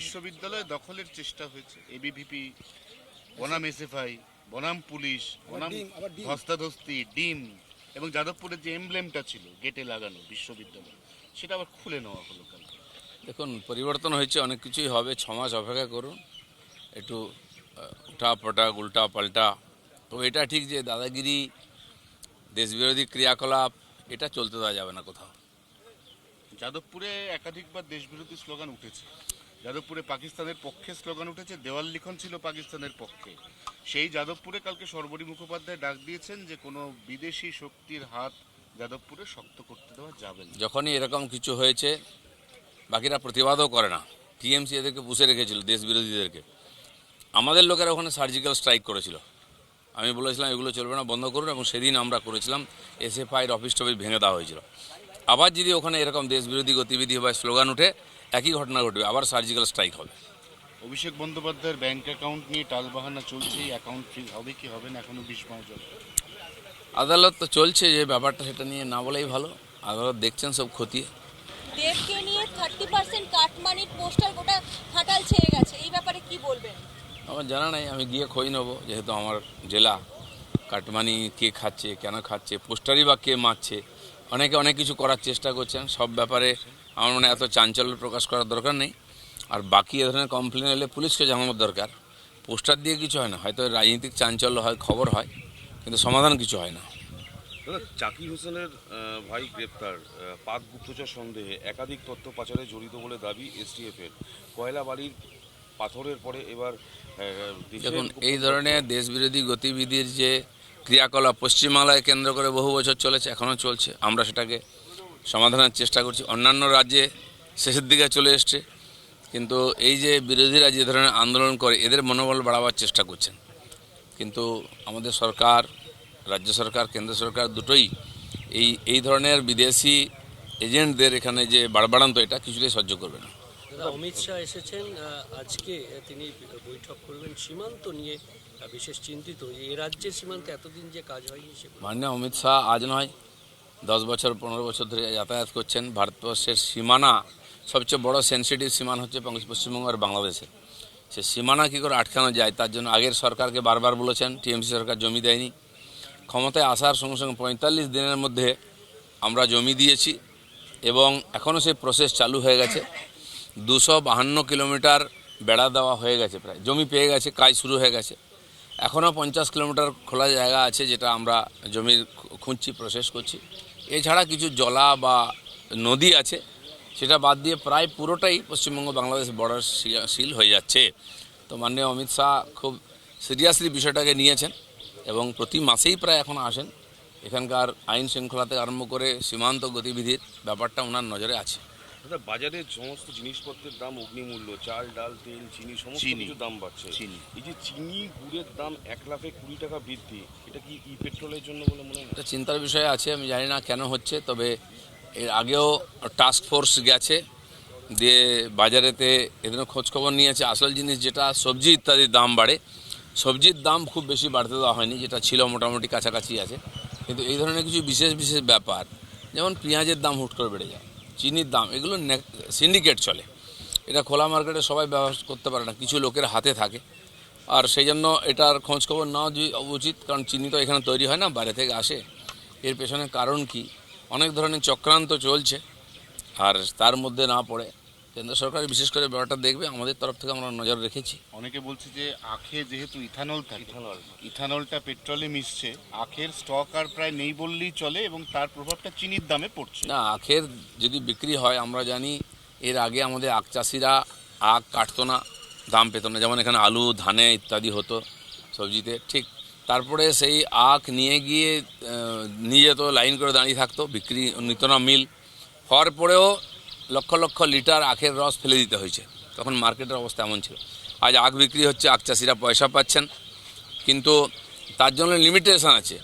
বিশ্ববিদ্যালয় দখলের চেষ্টা হয়েছে, এবিভিপি বনাম এসএফআই বনাম পুলিশ বনাম ধস্তাধস্তি ডিম, এবং যাদবপুরের যে এমব্লেমটা ছিল গেটে লাগানো বিশ্ববিদ্যালয়, সেটা আবার খুলে নেওয়া হলো কালকে। দেখুন, পরিবর্তন হয়েছে, অনেক কিছুই হবে, 6 মাস অপেক্ষা করুন, একটু উঠা পটা উল্টা পাল্টা। তো এটা ঠিক যে দাদাগিরি, দেশবিরোধী ক্রিয়াকলাপ এটা চলতে দেওয়া যাবে না কোথাও। যাদবপুরে একাধিকবার দেশবিরোধী স্লোগান উঠেছে, যাদবপুরে পাকিস্তানের পক্ষে স্লোগান উঠেছে, দেওয়াল লিখন ছিল পাকিস্তানের পক্ষে। সেই যাদবপুরে কালকে সর্বরী মুখোপাধ্যায় ডাক দিয়েছেন যে কোনো বিদেশি শক্তির হাত যাদবপুরে শক্ত করতে দেওয়া যাবে না। যখনই এরকম কিছু হয়েছে বাকিরা প্রতিবাদও করে না। টিএমসি এদেরকে পুষে রেখেছিল, দেশ বিরোধীদেরকে। আমাদের লোকেরা ওখানে সার্জিক্যাল স্ট্রাইক করেছিল, আমি বলেছিলাম এগুলো চলবে না, বন্ধ করুন, এবং সেদিন আমরা করেছিলাম। এসএফআইয়ের অফিস টফিস ভেঙে দেওয়া হয়েছিল। আবার যদি ওখানে এরকম দেশ বিরোধী গতিবিধি বা স্লোগান উঠে, একই ঘটনা ঘটবে, আবার সার্জিক্যাল স্ট্রাইক হবে। অভিষেক বন্দ্যোপাধ্যায়ের ব্যাংক অ্যাকাউন্ট নিয়ে টালবাহানা চলছে, অ্যাকাউন্ট ফ্রিজ হবে কি হবে না এখনো 20 মাস যাবে। আদালত তো চলছে, যে ব্যাপারটা সেটা নিয়ে না বলেই ভালো। আদালত দেখছেন সব খতিয়ে। দেবকে নিয়ে 30% কাটমানির পোস্টার গোটা ফাটাল ছেয়ে গেছে, এই ব্যাপারে কি বলবেন? আমার জানা নাই, আমি গিয়ে খোঁজ নেবো, যেহেতু আমার জেলা। কাটমানি কে খাচ্ছে, কেন খাচ্ছে, পোস্টারই বা কে মারছে, অনেকে অনেক কিছু করার চেষ্টা করছেন। সব ব্যাপারে আমার মনে এত চাঞ্চল্য প্রকাশ করার দরকার নেই। আর বাকি এ ধরনের কমপ্লেন এলে পুলিশকে জানানোর দরকার। পোস্টার দিয়ে কিছু হয় না, হয়তো রাজনৈতিক চাঞ্চল্য হয়, খবর হয়, কিন্তু সমাধান কিছু হয় না। দাদা, জাকির হোসেনের ভাই গ্রেপ্তার, পাক গুপ্তচর সন্দেহে একাধিক তথ্য পাচারে জড়িত বলে দাবি এসটিএফের। কয়লা বাড়ির পাথরের পরে এবার দেখুন, এই ধরনের দেশবিরোধী গতিবিধির যে ক্রিয়াকলাপ পশ্চিমবাংলায় কেন্দ্র করে বহু বছর চলেছে, এখনও চলছে। আমরা সেটাকে সমাধানের চেষ্টা করছি। অন্যান্য রাজ্যে শেষের দিকে চলে এসছে, কিন্তু এই যে বিরোধীরা যে ধরনের আন্দোলন করে, এদের মনোবল বাড়াবার চেষ্টা করছেন। কিন্তু আমাদের সরকার, রাজ্য সরকার, কেন্দ্র সরকার দুটোই এই ধরনের বিদেশি এজেন্টদের এখানে যে বাড়বাড়ান্ত, এটা কিছুতেই সহ্য করবে না। অমিত শাহ এসেছেন আজকে, তিনি বৈঠক করবেন সীমান্ত নিয়ে, বিশেষ চিন্তিত এ রাজ্যের সীমান্তে এতদিন যে কাজ হয়নি সেগুলো। মাননীয় অমিত শাহ আজ নয়, 10 বছর 15 বছর ধরে যাতায়াত করছেন। ভারতবর্ষের সীমানা, সবচেয়ে বড় সেন্সিটিভ সীমানা হচ্ছে পশ্চিমবঙ্গ আর বাংলাদেশে। সে সীমানা কী করে আটকানো যায়, তার জন্য আগের সরকারকে বারবার বলেছেন। টিএমসি সরকার জমি দেয়নি। ক্ষমতায় আসার সঙ্গে সঙ্গে 45 দিনের মধ্যে আমরা জমি দিয়েছি, এবং এখনও সেই প্রসেস চালু হয়ে গেছে। 252 কিলোমিটার বেড়া দেওয়া হয়ে গেছে, প্রায় জমি পেয়ে গেছে, কাজ শুরু হয়ে গেছে। এখনও 50 কিলোমিটার খোলা জায়গা আছে, যেটা আমরা জমির খুঁজছি, প্রসেস করছি। এছাড়া কিছু জলা বা নদী আছে, সেটা বাদ দিয়ে প্রায় পুরোটাই পশ্চিমবঙ্গ বাংলাদেশ বর্ডার সিল হয়ে যাচ্ছে। তো মাননীয় অমিত শাহ খুব সিরিয়াসলি বিষয়টাকে নিয়েছেন, এবং প্রতি মাসেই প্রায় এখন আসেন। এখানকার আইন শৃঙ্খলা থেকে আরম্ভ করে সীমান্ত গতিবিধির ব্যাপারটা ওনার নজরে আছে। দাদা, বাজারে সমস্ত জিনিসপত্রের দাম অগ্নিমূল্য, চাল ডাল তেল চিনি সমস্ত কিছু দাম বাড়ছে। এই যে চিনি গুড়ের দাম 1,20 টাকা বৃদ্ধি, এটা কি ই পেট্রোলের জন্য বলে মনে হয়? এটা চিন্তার বিষয় আছে, আমি জানি না কেন হচ্ছে। তবে এর আগেও টাস্ক ফোর্স গেছে, দিয়ে বাজারেতে এদের খোঁজখবর নিয়েছে। আসল জিনিস যেটা সবজি ইত্যাদির দাম বাড়ে, সবজির দাম খুব বেশি বাড়তে দেওয়া হয়নি, যেটা ছিল মোটামুটি কাছাকাছি আছে। কিন্তু এই ধরনের কিছু বিশেষ বিশেষ ব্যাপার, যেমন পেঁয়াজের দাম হুট করে বেড়ে যায়, চিনির দাম, এগুলো সিন্ডিকেট চলে। এটা খোলা মার্কেটে সবাই ব্যবহার করতে পারে না, কিছু লোকের হাতে থাকে। আর সেই জন্য এটার খোঁজখবর নেওয়া উচিত, কারণ চিনি তো এখানে তৈরি হয় না, বাইরে থেকে আসে। এর পেছনে কারণ কি, অনেক ধরনের চক্রান্ত চলছে। আর তার মধ্যে না পড়ে কেন্দ্র সরকার বিশেষ করে ব্যাপারটা দেখবে, আমাদের তরফ থেকে আমরা নজর রেখেছি। অনেকে বলছে যে আখে যেহেতু ইথানল থাকে, ইথানলটা পেট্রোলে মিশছে, আখের স্টক আর প্রায় নেই বললেই চলে, এবং তার প্রভাবটা চিনির দামে পড়ছে। না, আখের যদি বিক্রি হয়, আমরা জানি এর আগে আমাদের আখ চাষিরা আখ কাটতো না, দাম পেত না। যেমন এখানে আলু, ধানে ইত্যাদি হতো সবজিতে, ঠিক তারপরে সেই আখ নিয়ে গিয়ে নিয়ে তো লাইন করে দাঁড়িয়ে থাকতো, বিক্রি নিত না মিল। হওয়ার পরেও লক্ষ লক্ষ লিটার আখের রস ফেলে দিতে হয়েছে, তখন মার্কেটের অবস্থা এমন ছিল। আজ আখ বিক্রি হচ্ছে, আখ চাষিরা পয়সা পাচ্ছেন, কিন্তু তার জন্য লিমিটেশন আছে।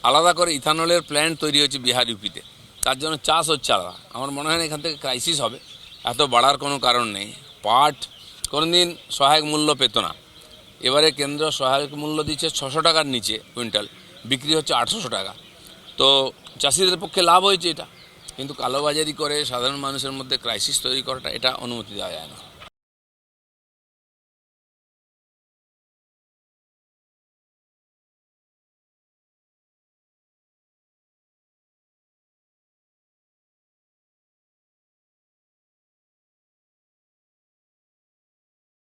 আলাদা করে ইথানলের প্ল্যান্ট তৈরি হচ্ছে বিহার, ইউপিতে, তার জন্য চাষ হচ্ছে আলাদা। আমার মনে হয় না এখান থেকে ক্রাইসিস হবে, এত বাড়ার কোনো কারণ নেই। পাট কোনোদিন সহায়ক মূল্য পেত না, এবারে কেন্দ্র সহায়ক মূল্য দিচ্ছে 600 টাকার নিচে কুইন্টাল, বিক্রি হচ্ছে 800 টাকা। তো চাষিদের পক্ষে লাভ হয়েছে এটা, কিন্তু কালোবাজারি করে সাধারণ মানুষের মধ্যে ক্রাইসিস তৈরি করাটা, এটা অনুমতি দেওয়া যায় না।